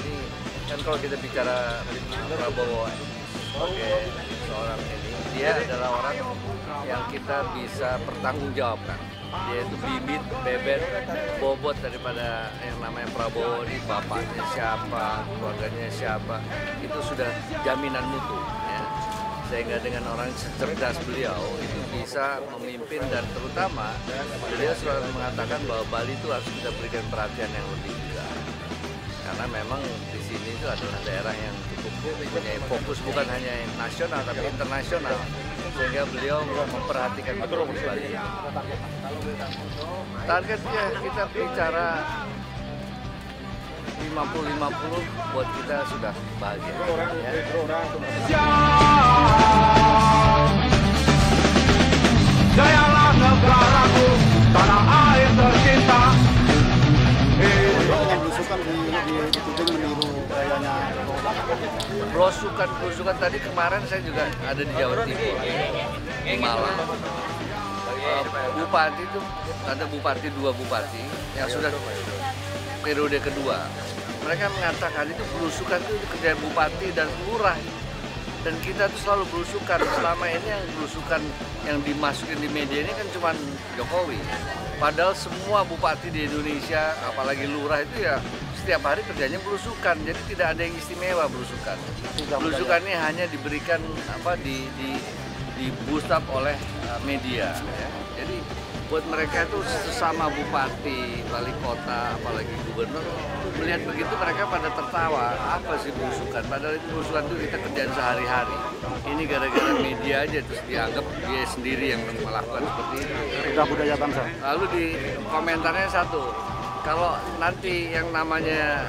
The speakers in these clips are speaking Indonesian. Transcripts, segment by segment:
ini kan kalau kita bicara Prabowo sebagai seorang ini, dia adalah orang yang kita bisa pertanggungjawabkan. Dia itu bibit, bebet, bobot daripada yang namanya Prabowo ini, bapaknya siapa, keluarganya siapa, itu sudah jaminan mutu. Ya. Sehingga dengan orang secerdas beliau itu bisa memimpin, dan terutama beliau selalu mengatakan bahwa Bali itu harus kita berikan perhatian yang lebih juga. Karena memang di sini itu adalah daerah yang cukup punya fokus bukan hanya nasional tapi internasional. Sehingga beliau memperhatikan betul Bali. Targetnya kita bicara 50-50 buat kita sudah bahagia. Ya. Jayalah negaraku, tanah air tercinta. Belusukan dituding meniru gayanya. Belusukan tadi kemarin saya juga ada di Jawa Timur, di Malang. Bupati itu ada dua bupati yang sudah periode kedua. Mereka mengatakan itu belusukan itu kerjaan bupati dan lurah. Dan kita tuh selalu belusukan. Selama ini yang belusukan yang dimasukin di media ini kan cuma Jokowi. Padahal semua bupati di Indonesia, apalagi lurah itu ya setiap hari kerjanya belusukan. Jadi tidak ada yang istimewa belusukan. Belusukan ini hanya diberikan di boost up oleh media. Ya. Jadi buat mereka itu sesama bupati, wali kota, apalagi gubernur, melihat begitu mereka pada tertawa. Apa sih belusukan? Padahal itu belusukan itu kita kerjaan sehari-hari. Ini gara-gara media aja terus dianggap dia sendiri yang melakukan seperti itu. Sudah budaya bangsa. Lalu di komentarnya satu, kalau nanti yang namanya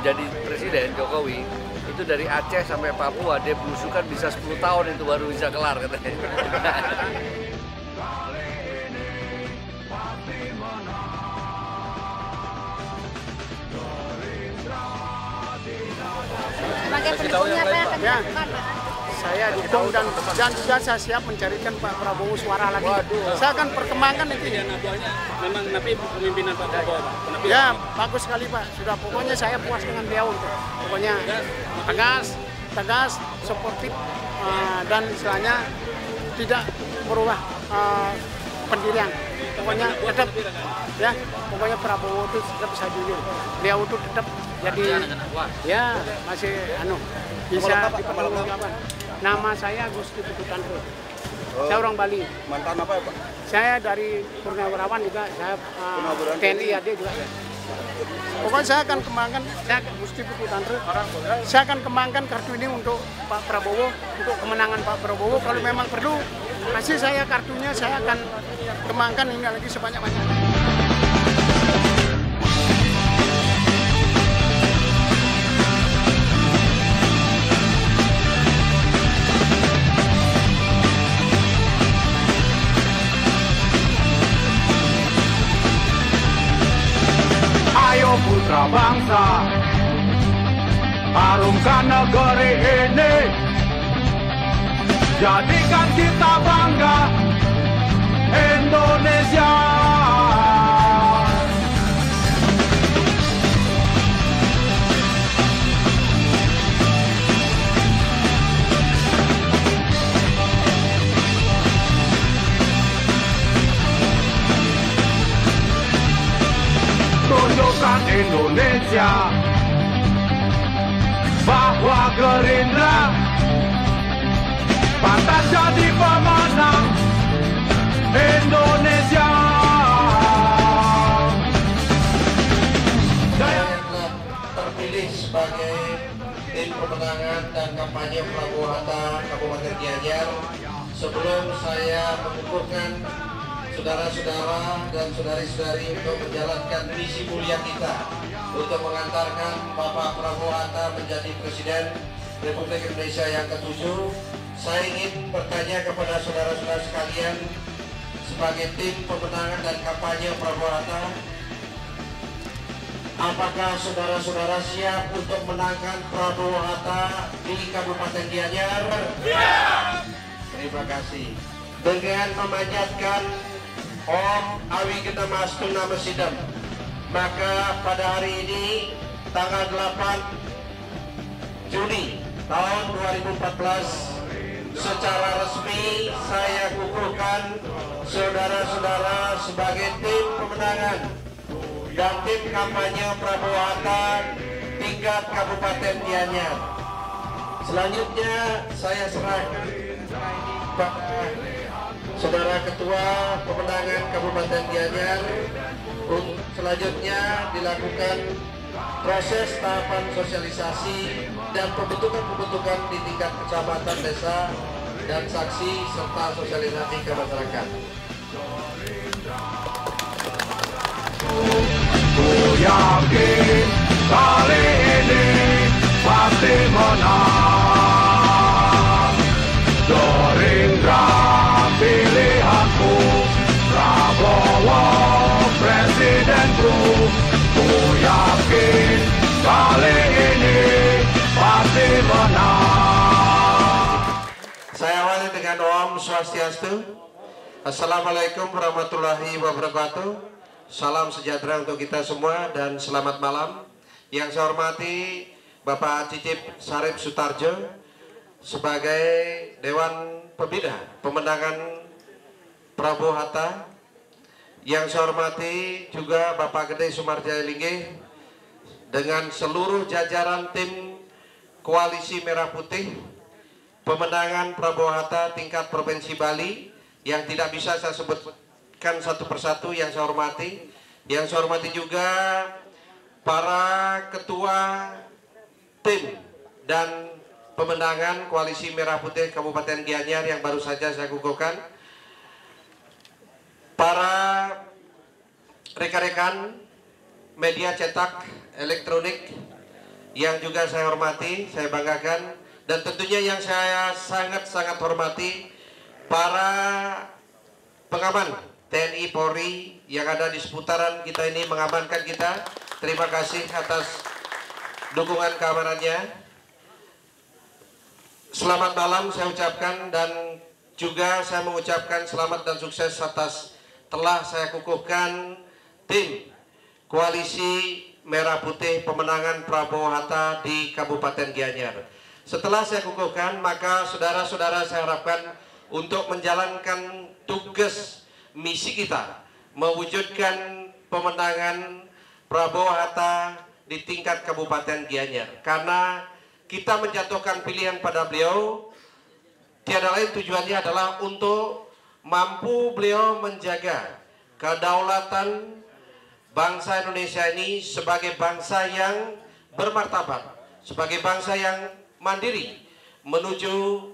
jadi presiden Jokowi itu dari Aceh sampai Papua dia belusukan bisa 10 tahun itu baru bisa kelar katanya. Sebagai pendukungnya apa yang akan dilakukan? Saya dukung dan juga saya siap mencarikan Pak Prabowo suara lagi. Saya akan perkembangkan itu. Memang napi pemimpinan Pak Prabowo, Pak. Ya, bagus sekali Pak. Sudah pokoknya saya puas dengan beliau. Pokoknya tegas, suportif dan istilahnya tidak berubah pendirian. Pokoknya tetap ya, pokoknya Prabowo itu tetap bisa jujur. Beliau itu tetap jadi ya masih bisa dipertanggungjawabkan. Nama saya Gusti Pututandro. Saya orang Bali. Mantan apa ya Pak? Saya dari Purnawirawan juga, saya TNI AD juga. Pokoknya saya akan kembangkan, saya Gusti Pututandro. Saya akan kembangkan kartu ini untuk Pak Prabowo, untuk kemenangan Pak Prabowo. Kalau memang perlu, kasih saya kartunya, saya akan kembangkan ini lagi sebanyak-banyaknya. Ayo putra bangsa, harumkan negeri ini, jadikan kita bangga Indonesia. Tunjukkan Indonesia bahwa Gerindra pantas jadi pemenang Indonesia. Saya telah terpilih sebagai tim pemenangan dan kampanye Prabowo Hatta Kabupaten Gianyar. Sebelum saya mengukuhkan saudara-saudara dan saudari-saudari untuk menjalankan misi mulia kita untuk mengantarkan Bapak Prabowo Hatta menjadi Presiden Republik Indonesia yang ke-7, saya ingin bertanya kepada saudara-saudara sekalian sebagai tim pemenangan dan kampanye Prabowo Hatta, apakah saudara-saudara siap untuk menangkan Prabowo Hatta di Kabupaten Gianyar? Terima kasih. Dengan memanjatkan Om Awi Gena Mas Tuna Mesidam, maka pada hari ini tanggal 8 Juni tahun 2014 secara resmi saya kukuhkan saudara-saudara sebagai tim pemenangan dan tim kampanye Prabowo Hatta tingkat Kabupaten Gianyar. Selanjutnya saya serahkan kepada Saudara Ketua Pemenangan Kabupaten Gianyar untuk selanjutnya dilakukan proses tahapan sosialisasi dan pembentukan di tingkat kecamatan, desa, dan saksi serta sosialisasi ke masyarakat. Ku yakin kali ini pasti menang. Gerindra pilihanku, Prabowo presidenku. Ku yakin kali ini pasti menang. Saya awali dengan Om Swastiastu. Assalamualaikum warahmatullahi wabarakatuh. Salam sejahtera untuk kita semua dan selamat malam. Yang saya hormati Bapak Cicip Sarip Sutarjo sebagai Dewan Pembina Pemenangan Prabowo Hatta. Yang saya hormati juga Bapak Gede Sumarjaya Linggih dengan seluruh jajaran tim Koalisi Merah Putih Pemenangan Prabowo Hatta tingkat Provinsi Bali yang tidak bisa saya sebutkan satu persatu. Yang saya hormati juga para ketua tim dan pemenangan Koalisi Merah Putih Kabupaten Gianyar yang baru saja saya kukuhkan, para rekan-rekan media cetak elektronik yang juga saya hormati, saya banggakan, dan tentunya yang saya sangat-sangat hormati para pengaman TNI Polri yang ada di seputaran kita ini mengamankan kita. Terima kasih atas dukungan keamanannya. Selamat malam saya ucapkan, dan juga saya mengucapkan selamat dan sukses atas telah saya kukuhkan tim Koalisi Merah Putih Pemenangan Prabowo Hatta di Kabupaten Gianyar. Setelah saya kukuhkan, maka saudara-saudara saya harapkan untuk menjalankan tugas misi kita mewujudkan pemenangan Prabowo Hatta di tingkat Kabupaten Gianyar. Karena kita menjatuhkan pilihan pada beliau, tiada lain tujuannya adalah untuk mampu beliau menjaga kedaulatan bangsa Indonesia ini sebagai bangsa yang bermartabat, sebagai bangsa yang mandiri menuju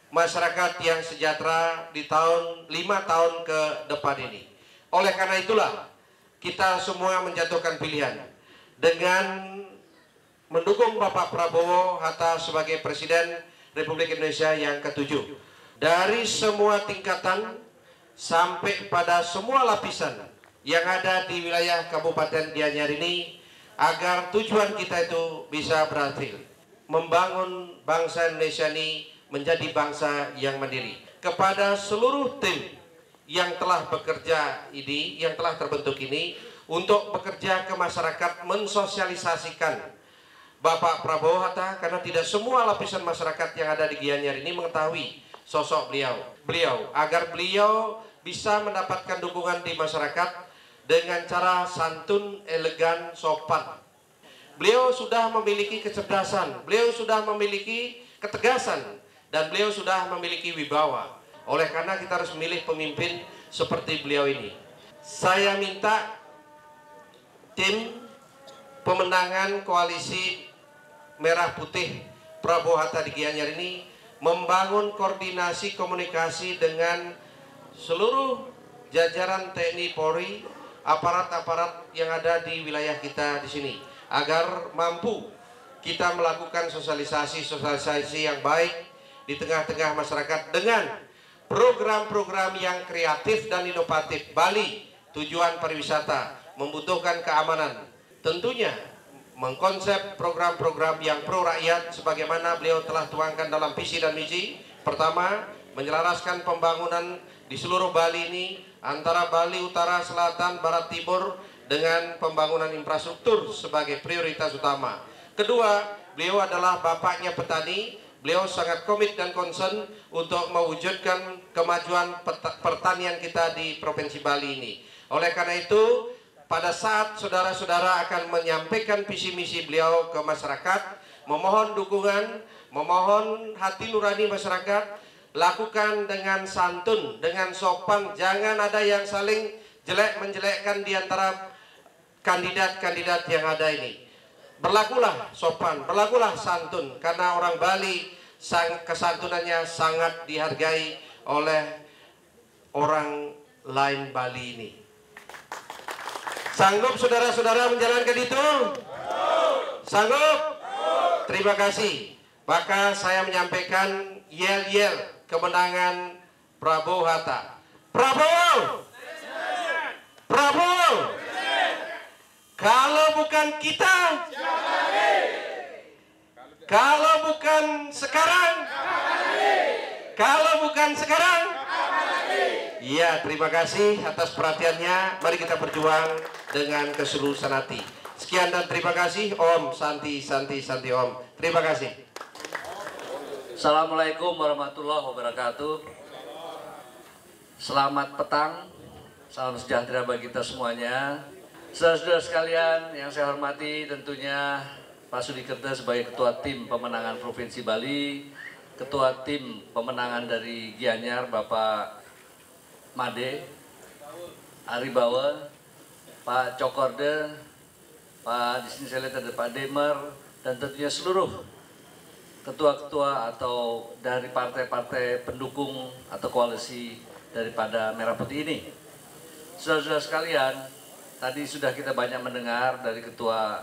masyarakat yang sejahtera di tahun 5 tahun ke depan ini. Oleh karena itulah kita semua menjatuhkan pilihan dengan mendukung Bapak Prabowo Hatta sebagai Presiden Republik Indonesia yang ke-7. Dari semua tingkatan sampai pada semua lapisan yang ada di wilayah Kabupaten Gianyar ini, agar tujuan kita itu bisa berhasil membangun bangsa Indonesia ini menjadi bangsa yang mandiri. Kepada seluruh tim yang telah bekerja ini, yang telah terbentuk ini, untuk bekerja ke masyarakat mensosialisasikan Bapak Prabowo Hatta, karena tidak semua lapisan masyarakat yang ada di Gianyar ini mengetahui sosok beliau, agar beliau bisa mendapatkan dukungan di masyarakat dengan cara santun, elegan, sopan. Beliau sudah memiliki kecerdasan, beliau sudah memiliki ketegasan, dan beliau sudah memiliki wibawa. Oleh karena kita harus memilih pemimpin seperti beliau ini. Saya minta tim pemenangan Koalisi Merah Putih Prabowo Hatta di Gianyar ini membangun koordinasi komunikasi dengan seluruh jajaran TNI Polri, aparat-aparat yang ada di wilayah kita di sini, agar mampu kita melakukan sosialisasi yang baik di tengah-tengah masyarakat dengan program-program yang kreatif dan inovatif. Bali, tujuan pariwisata, membutuhkan keamanan. Tentunya mengkonsep program-program yang pro rakyat sebagaimana beliau telah tuangkan dalam visi dan misi. Pertama, menyelaraskan pembangunan di seluruh Bali ini, antara Bali Utara, Selatan, Barat, Timur, dengan pembangunan infrastruktur sebagai prioritas utama. Kedua, beliau adalah bapaknya petani. Beliau sangat komit dan concern untuk mewujudkan kemajuan pertanian kita di Provinsi Bali ini. Oleh karena itu, pada saat saudara-saudara akan menyampaikan visi misi beliau ke masyarakat, memohon dukungan, memohon hati nurani masyarakat, lakukan dengan santun, dengan sopan, jangan ada yang saling jelek menjelekkan di antara kandidat-kandidat yang ada ini. Berlakulah sopan, berlakulah santun, karena orang Bali kesantunannya sangat dihargai oleh orang lain Bali ini. Sanggup saudara-saudara menjalankan itu? Sanggup? Terima kasih. Maka saya menyampaikan yel-yel kemenangan Prabowo Hatta. Prabowo! Prabowo! Kalau bukan kita, kalau bukan sekarang, kalau bukan sekarang, iya, terima kasih atas perhatiannya. Mari kita berjuang dengan kesulusan hati. Sekian dan terima kasih. Om Santi Santi Santi Om. Terima kasih. Assalamualaikum warahmatullahi wabarakatuh. Selamat petang, salam sejahtera bagi kita semuanya. Saudara-saudara sekalian yang saya hormati, tentunya Pak Sudikerta sebagai Ketua Tim Pemenangan Provinsi Bali, Ketua Tim Pemenangan dari Gianyar Bapak Made, Aribawa, Pak Cokorde, Pak di sini saya lihat ada Pak Demer, dan tentunya seluruh ketua-ketua atau dari partai-partai pendukung atau koalisi daripada Merah Putih ini. Saudara-saudara sekalian, tadi sudah kita banyak mendengar dari ketua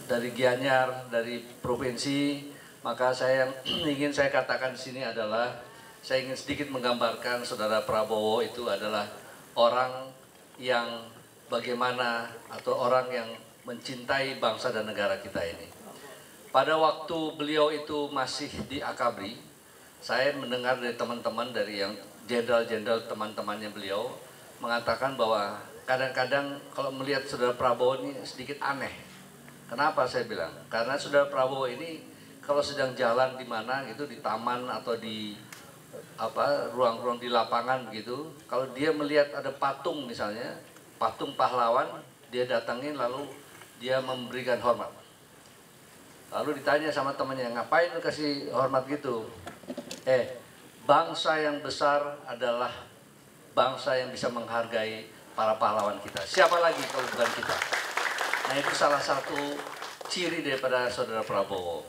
dari Gianyar, dari provinsi, maka saya yang ingin saya katakan di sini adalah saya ingin sedikit menggambarkan saudara Prabowo itu adalah orang yang bagaimana atau orang yang mencintai bangsa dan negara kita ini. Pada waktu beliau itu masih di Akabri, saya mendengar dari teman-teman dari yang jenderal-jenderal teman-temannya beliau mengatakan bahwa kadang-kadang kalau melihat saudara Prabowo ini sedikit aneh. Kenapa saya bilang? Karena saudara Prabowo ini kalau sedang jalan di mana gitu, di taman atau di ruang-ruang di lapangan begitu, kalau dia melihat ada patung misalnya, patung pahlawan, dia datangin lalu dia memberikan hormat. Lalu ditanya sama temannya, ngapain lu kasih hormat gitu? Bangsa yang besar adalah bangsa yang bisa menghargai para pahlawan kita. Siapa lagi kalau bukan kita? Nah, itu salah satu ciri daripada saudara Prabowo.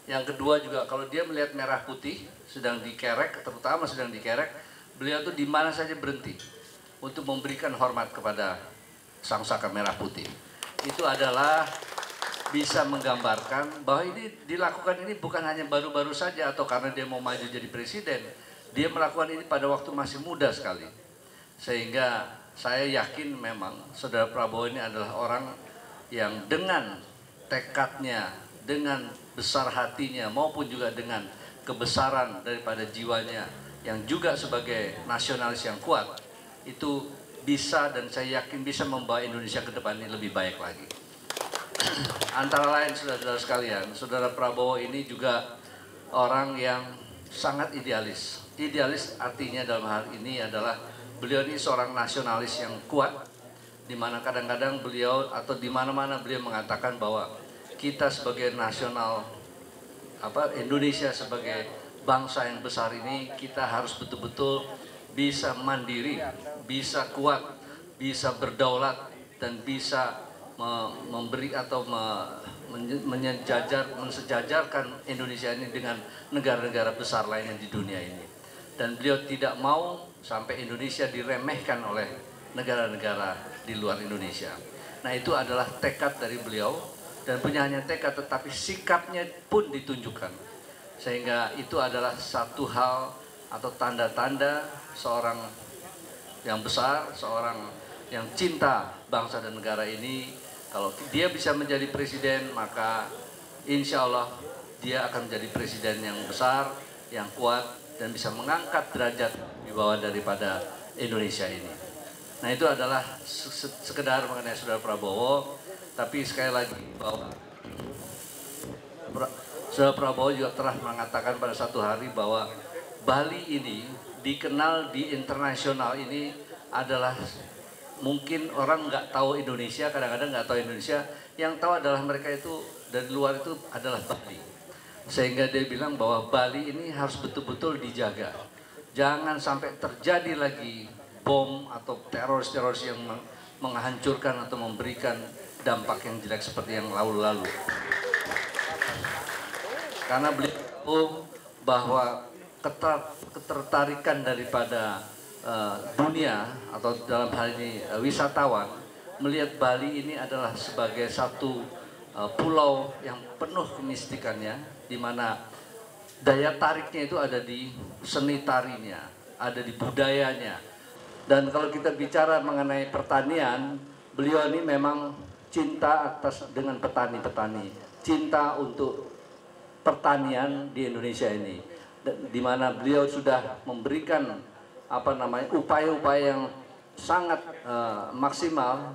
Yang kedua juga, kalau dia melihat merah putih sedang dikerek, terutama sedang dikerek, beliau tuh di mana saja berhenti untuk memberikan hormat kepada sang saka merah putih. Itu adalah bisa menggambarkan bahwa ini dilakukan ini bukan hanya baru-baru saja atau karena dia mau maju jadi presiden. Dia melakukan ini pada waktu masih muda sekali. Sehingga saya yakin memang saudara Prabowo ini adalah orang yang dengan tekadnya, dengan besar hatinya maupun juga dengan kebesaran daripada jiwanya yang juga sebagai nasionalis yang kuat, itu bisa dan saya yakin bisa membawa Indonesia ke depan ini lebih baik lagi. Antara lain saudara-saudara sekalian, saudara Prabowo ini juga orang yang sangat idealis. Idealis artinya dalam hal ini adalah beliau ini seorang nasionalis yang kuat, di mana kadang-kadang beliau atau di mana-mana beliau mengatakan bahwa kita sebagai nasional Indonesia sebagai bangsa yang besar ini, kita harus betul-betul bisa mandiri, bisa kuat, bisa berdaulat dan bisa memberi atau mensejajarkan Indonesia ini dengan negara-negara besar lainnya di dunia ini. Dan beliau tidak mau sampai Indonesia diremehkan oleh negara-negara di luar Indonesia. Nah, itu adalah tekad dari beliau, dan punya hanya tekad tetapi sikapnya pun ditunjukkan. Sehingga itu adalah satu hal atau tanda-tanda seorang yang besar, seorang yang cinta bangsa dan negara ini. Kalau dia bisa menjadi presiden, maka insya Allah dia akan menjadi presiden yang besar, yang kuat, dan bisa mengangkat derajat di bawah daripada Indonesia ini. Nah itu adalah sekedar mengenai Saudara Prabowo, tapi sekali lagi bahwa Saudara Prabowo juga telah mengatakan pada satu hari bahwa Bali ini dikenal di internasional ini adalah mungkin orang nggak tahu Indonesia, kadang-kadang nggak tahu Indonesia, yang tahu adalah mereka itu dari luar itu adalah Bali. Sehingga dia bilang bahwa Bali ini harus betul-betul dijaga. Jangan sampai terjadi lagi bom atau teroris-teroris yang menghancurkan atau memberikan dampak yang jelek seperti yang lalu-lalu. Karena beliau tahu bahwa ketertarikan daripada dunia atau dalam hal ini wisatawan melihat Bali ini adalah sebagai satu pulau yang penuh kemistikannya, di mana daya tariknya itu ada di seni tarinya, ada di budayanya. Dan kalau kita bicara mengenai pertanian, beliau ini memang cinta dengan petani-petani, cinta untuk pertanian di Indonesia ini, di mana beliau sudah memberikan upaya-upaya yang sangat maksimal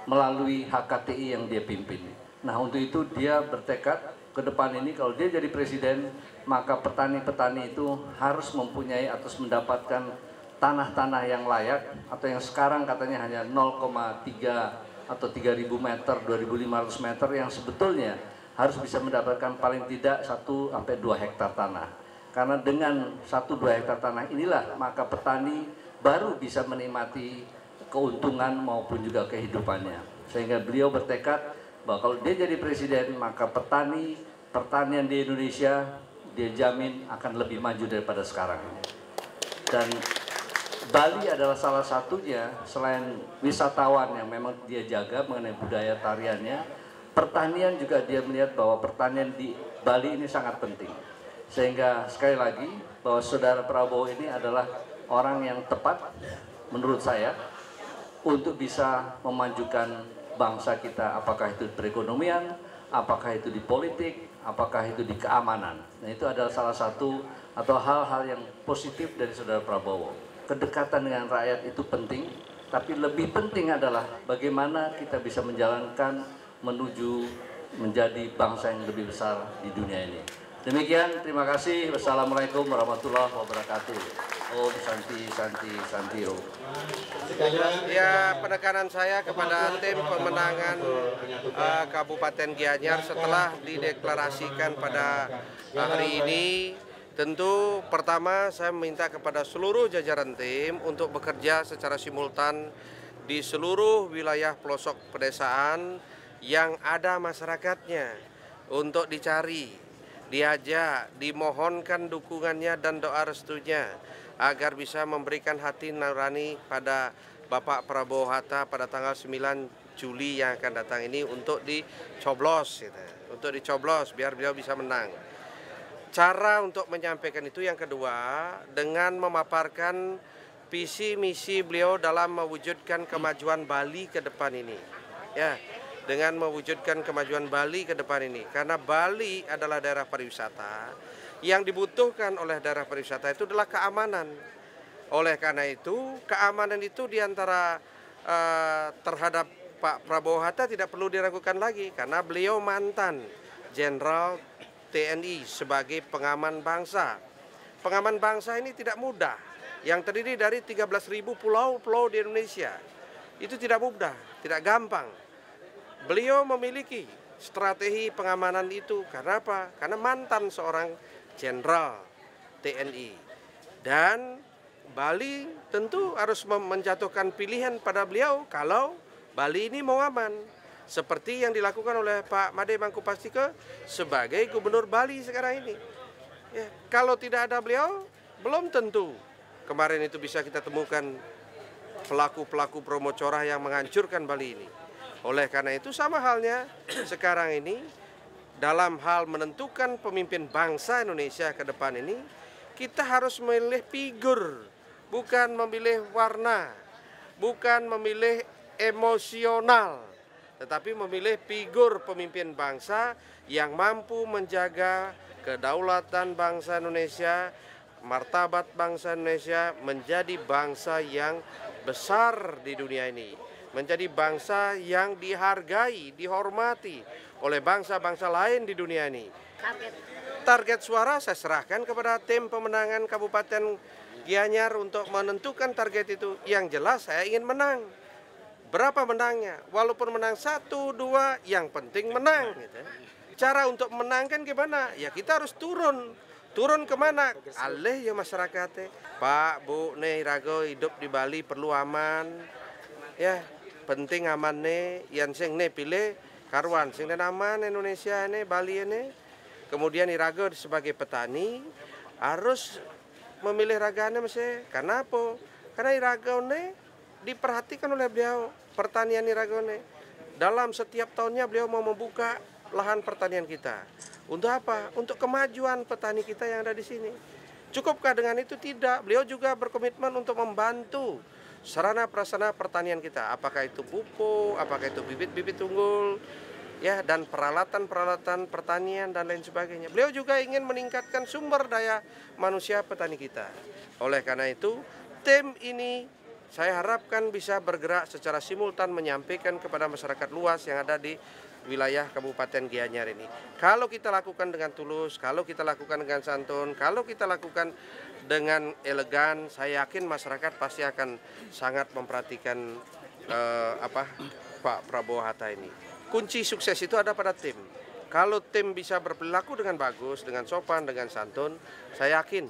melalui HKTI yang dia pimpin. Nah untuk itu dia bertekad ke depan ini kalau dia jadi presiden, maka petani-petani itu harus mempunyai atau mendapatkan tanah-tanah yang layak, atau yang sekarang katanya hanya 0,3 atau 3.000 meter, 2.500 meter, yang sebetulnya harus bisa mendapatkan paling tidak 1-2 hektar tanah. Karena dengan 1-2 hektar tanah inilah maka petani baru bisa menikmati keuntungan maupun juga kehidupannya. Sehingga beliau bertekad bahwa kalau dia jadi presiden, maka pertanian di Indonesia dia jamin akan lebih maju daripada sekarang. Dan Bali adalah salah satunya, selain wisatawan yang memang dia jaga mengenai budaya tariannya, pertanian juga dia melihat bahwa pertanian di Bali ini sangat penting. Sehingga sekali lagi bahwa Saudara Prabowo ini adalah orang yang tepat menurut saya untuk bisa memajukan bangsa kita, apakah itu perekonomian, apakah itu di politik, apakah itu di keamanan. Nah itu adalah salah satu atau hal-hal yang positif dari Saudara Prabowo. Kedekatan dengan rakyat itu penting, tapi lebih penting adalah bagaimana kita bisa menjalankan menuju menjadi bangsa yang lebih besar di dunia ini. Demikian, terima kasih. Wassalamualaikum warahmatullahi wabarakatuh. Om Santi Santi Santi Om. Ya, penekanan saya kepada tim pemenangan Kabupaten Gianyar setelah dideklarasikan pada hari ini. Tentu pertama saya meminta kepada seluruh jajaran tim untuk bekerja secara simultan di seluruh wilayah pelosok pedesaan yang ada masyarakatnya untuk dicari, diajak, dimohonkan dukungannya dan doa restunya agar bisa memberikan hati nurani pada Bapak Prabowo Hatta pada tanggal 9 Juli yang akan datang ini untuk dicoblos, gitu. Untuk dicoblos biar beliau bisa menang. Cara untuk menyampaikan itu yang kedua dengan memaparkan visi misi beliau dalam mewujudkan kemajuan Bali ke depan ini. Ya, dengan mewujudkan kemajuan Bali ke depan ini. Karena Bali adalah daerah pariwisata, yang dibutuhkan oleh daerah pariwisata itu adalah keamanan. Oleh karena itu, keamanan itu diantara terhadap Pak Prabowo Hatta tidak perlu diragukan lagi. Karena beliau mantan Jenderal TNI sebagai pengaman bangsa. Pengaman bangsa ini tidak mudah, yang terdiri dari 13.000 pulau-pulau di Indonesia. Itu tidak mudah, tidak gampang. Beliau memiliki strategi pengamanan itu. Karena apa? Karena mantan seorang jenderal TNI. Dan Bali tentu harus menjatuhkan pilihan pada beliau kalau Bali ini mau aman. Seperti yang dilakukan oleh Pak Made Mangkupastike sebagai gubernur Bali sekarang ini. Ya, kalau tidak ada beliau, belum tentu kemarin itu bisa kita temukan pelaku-pelaku promo corah yang menghancurkan Bali ini. Oleh karena itu sama halnya sekarang ini dalam hal menentukan pemimpin bangsa Indonesia ke depan ini, kita harus memilih figur, bukan memilih warna, bukan memilih emosional, tetapi memilih figur pemimpin bangsa yang mampu menjaga kedaulatan bangsa Indonesia, martabat bangsa Indonesia menjadi bangsa yang besar di dunia ini, menjadi bangsa yang dihargai, dihormati oleh bangsa-bangsa lain di dunia ini. Target suara saya serahkan kepada tim pemenangan Kabupaten Gianyar untuk menentukan target itu. Yang jelas saya ingin menang. Berapa menangnya? Walaupun menang 1, 2, yang penting menang. Gitu. Cara untuk menangkan gimana? Ya kita harus turun. Turun kemana? Alih ya masyarakatnya. Pak, Bu, nih rago hidup di Bali perlu aman. Ya, penting aman nih. Yang sing nih pilih karuan. Sing dan aman Indonesia ini, Bali ini. Kemudian rago sebagai petani harus memilih raganya mesti. Karena apa? Karena rago nih diperhatikan oleh beliau pertanian rago nih. Dalam setiap tahunnya beliau mau membuka lahan pertanian kita. Untuk apa? Untuk kemajuan petani kita yang ada di sini. Cukupkah dengan itu? Tidak. Beliau juga berkomitmen untuk membantu sarana prasarana pertanian kita. Apakah itu pupuk, apakah itu bibit-bibit unggul, ya, dan peralatan-peralatan pertanian dan lain sebagainya. Beliau juga ingin meningkatkan sumber daya manusia petani kita. Oleh karena itu, tim ini saya harapkan bisa bergerak secara simultan menyampaikan kepada masyarakat luas yang ada di wilayah Kabupaten Gianyar ini. Kalau kita lakukan dengan tulus, kalau kita lakukan dengan santun, kalau kita lakukan dengan elegan, saya yakin masyarakat pasti akan sangat memperhatikan Pak Prabowo Hatta ini. Kunci sukses itu ada pada tim. Kalau tim bisa berperilaku dengan bagus, dengan sopan, dengan santun, saya yakin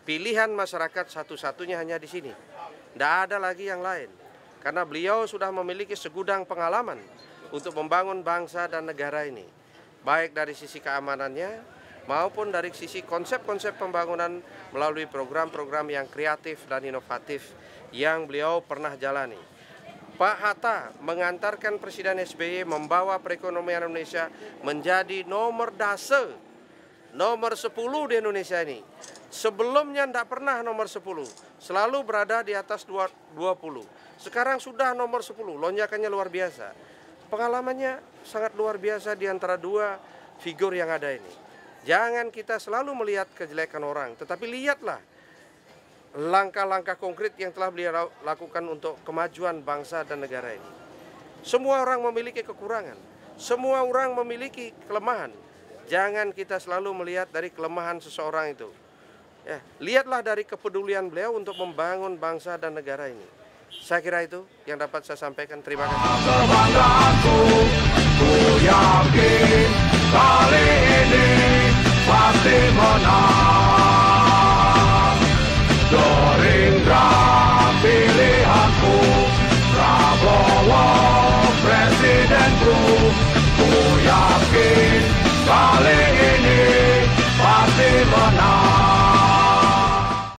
pilihan masyarakat satu-satunya hanya di sini. Tidak ada lagi yang lain. Karena beliau sudah memiliki segudang pengalaman untuk membangun bangsa dan negara ini. Baik dari sisi keamanannya maupun dari sisi konsep-konsep pembangunan melalui program-program yang kreatif dan inovatif yang beliau pernah jalani. Pak Hatta mengantarkan Presiden SBY membawa perekonomian Indonesia menjadi nomor 10 di Indonesia ini. Sebelumnya tidak pernah nomor 10, selalu berada di atas 20. Sekarang sudah nomor 10, lonjakannya luar biasa. Pengalamannya sangat luar biasa di antara dua figur yang ada ini. Jangan kita selalu melihat kejelekan orang, tetapi lihatlah langkah-langkah konkret yang telah beliau lakukan untuk kemajuan bangsa dan negara ini. Semua orang memiliki kekurangan, semua orang memiliki kelemahan. Jangan kita selalu melihat dari kelemahan seseorang itu. Ya, lihatlah dari kepedulian beliau untuk membangun bangsa dan negara ini. Saya kira itu yang dapat saya sampaikan. Terima kasih. Kebanggaanku, ku yakin kali ini pasti menang. Gerindra pilihanku, Prabowo presidenku.